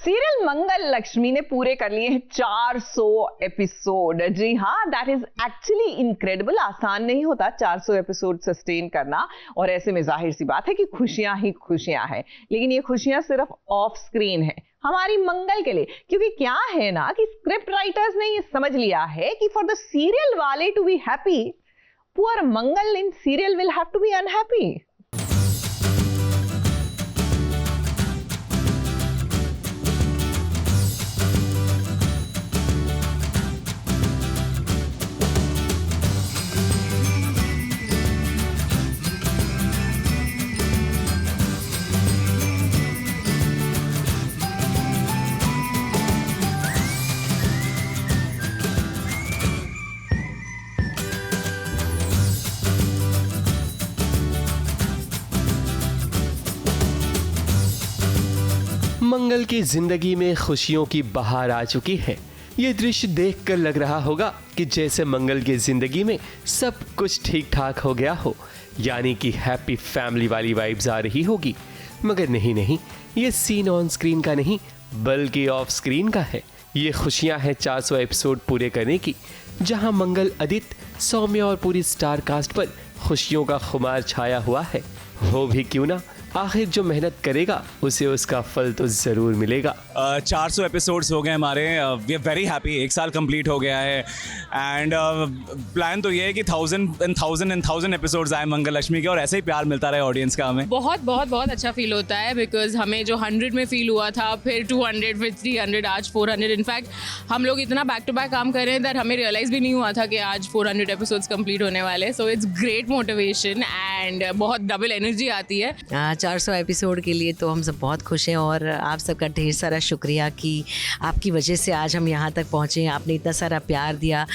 Serial मंगल लक्ष्मी ने पूरे कर लिए हैं 400 एपिसोड। जी हाँ, दैट इज एक्चुअली इनक्रेडिबल। आसान नहीं होता 400 एपिसोड सस्टेन करना, और ऐसे में जाहिर सी बात है कि खुशियां ही खुशियां हैं। लेकिन ये खुशियां सिर्फ ऑफ स्क्रीन है, हमारी मंगल के लिए। क्योंकि क्या है ना कि स्क्रिप्ट राइटर्स ने ये समझ लिया है कि फॉर द सीरियल वाले to be happy, poor Mangal in serial will have to be unhappy. Mangal की जिंदगी में खुशियों की बहार आ चुकी है। ये दृश्य देखकर लग रहा होगा कि जैसे मंगल की जिंदगी में सब कुछ ठीक ठाक हो गया हो, यानी कि हैप्पी फैमिली वाली वाइब्स आ रही होगी। मगर नहीं, ये सीन ऑन स्क्रीन का नहीं बल्कि ऑफ स्क्रीन का है। ये खुशियां हैं 400 एपिसोड पूरे करने की, जहां मंगल, आदित्य, सौम्या और पूरी स्टार कास्ट पर खुशियों का खुमार छाया हुआ है। हो भी क्यों ना, आखिर जो मेहनत करेगा उसे उसका फल तो जरूर मिलेगा। 400 एपिसोड्स हो गए हमारे, वी आर वेरी हैप्पी। 1 साल कंप्लीट हो गया है एंड प्लान तो ये है कि 1000 एपिसोड्स आए मंगल लक्ष्मी के, और ऐसे ही प्यार मिलता रहे ऑडियंस का हमें। बहुत अच्छा फील होता है, बिकॉज हमें जो 100 में फील हुआ था, फिर 200, फिर 300, आज 400। इनफैक्ट हम लोग इतना बैक टू बैक काम कर रहे हैं दैट हमें रियलाइज भी नहीं हुआ था कि आज 400 एपिसोड्स कंप्लीट होने वाले। So it's great motivation and बहुत डबल एनर्जी आती है। 400 एपिसोड के लिए तो हम सब बहुत खुश हैं, और आप सबका ढेर सारा शुक्रिया कि आपकी वजह से आज हम यहाँ तक पहुँचे। आपने इतना सारा प्यार दिया,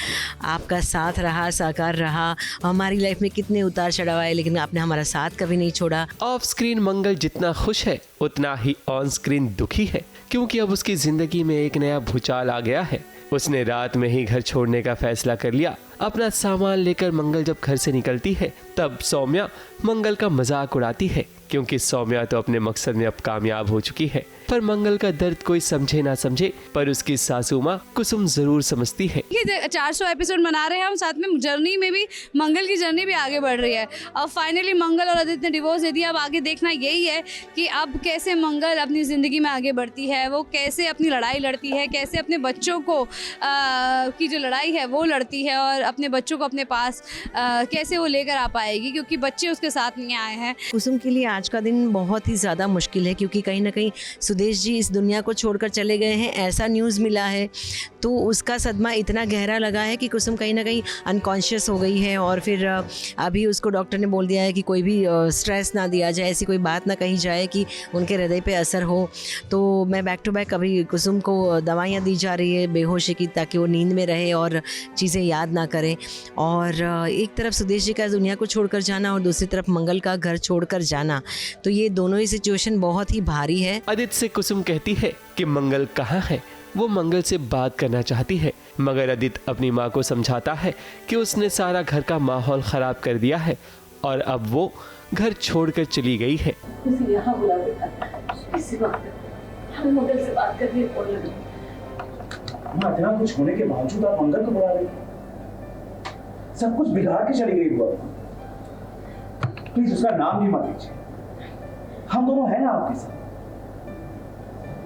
आपका साथ रहा, साकार रहा। हमारी लाइफ में कितने उतार चढ़ाव आए, लेकिन आपने हमारा साथ कभी नहीं छोड़ा। ऑफ स्क्रीन मंगल जितना खुश है उतना ही ऑन स्क्रीन दुखी है, क्योंकि अब उसकी जिंदगी में एक नया भूचाल आ गया है। उसने रात में ही घर छोड़ने का फैसला कर लिया। अपना सामान लेकर मंगल जब घर से निकलती है, तब सौम्या मंगल का मजाक उड़ाती है, क्योंकि सौम्या तो अपने मकसद में अब कामयाब हो चुकी है। पर मंगल का दर्द कोई समझे ना समझे, पर उसकी सासू माँ कुसुम जरूर समझती है। ये 400 एपिसोड मना रहे हैं हम, साथ में जर्नी में भी मंगल की जर्नी भी आगे बढ़ रही है। अब फाइनली मंगल और आदित्य ने डिवोर्स दे दिया। अब आगे देखना यही है कि अब कैसे मंगल अपनी ज़िंदगी में आगे बढ़ती है, वो कैसे अपनी लड़ाई लड़ती है, कैसे अपने बच्चों को की जो लड़ाई है वो लड़ती है, और अपने बच्चों को अपने पास कैसे वो लेकर आ पाएगी, क्योंकि बच्चे उसके साथ नहीं आए हैं। कुसुम के लिए आज का दिन बहुत ही ज़्यादा मुश्किल है, क्योंकि कहीं ना कहीं सुदेश जी इस दुनिया को छोड़कर चले गए हैं, ऐसा न्यूज़ मिला है। तो उसका सदमा इतना गहरा लगा है कि कुसुम कहीं ना कहीं अनकॉन्शियस हो गई है, और फिर अभी उसको डॉक्टर ने बोल दिया है कि कोई भी स्ट्रेस ना दिया जाए, ऐसी कोई बात ना कही जाए कि उनके हृदय पे असर हो। तो मैं बैक टू बैक अभी कुसुम को दवाइयाँ दी जा रही है बेहोशी की, ताकि वो नींद में रहे और चीज़ें याद ना करें। और एक तरफ सुदेश जी का दुनिया को छोड़कर जाना, और दूसरी तरफ मंगल का घर छोड़कर जाना, तो ये दोनों ही सिचुएशन बहुत ही भारी है। आदित्य से कुसुम कहती है कि मंगल कहाँ है। वो मंगल से बात करना चाहती है, मगर आदित्य अपनी माँ को समझाता है कि उसने सारा घर का माहौल खराब कर दिया है, और अब वो घर छोड़कर चली गई है। यहाँ बुला बेटा, इसी बात हम मंगल से बात करने और लगे। इतना कुछ होने के बावजूद आप मंगल को बुला रहे, सब कुछ बिगाड़ के चली गई। प्लीज उसका नाम भी मत लीजिए, हम दोनों हैं ना आपके साथ।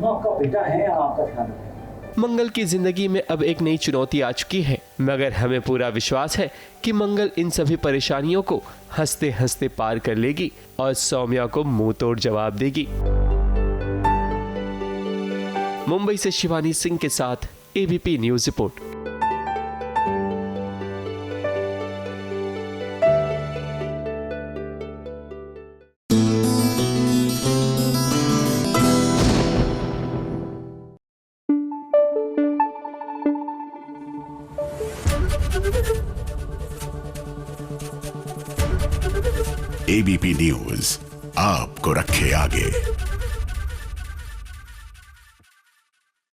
वो आपका बेटा है, आपका ध्यान रखें। मंगल की जिंदगी में अब एक नई चुनौती आ चुकी है, मगर हमें पूरा विश्वास है कि मंगल इन सभी परेशानियों को हंसते हंसते पार कर लेगी और सौम्या को मुंह तोड़ जवाब देगी। मुंबई से शिवानी सिंह के साथ ABP news report. ABP news आपको रखे आगे।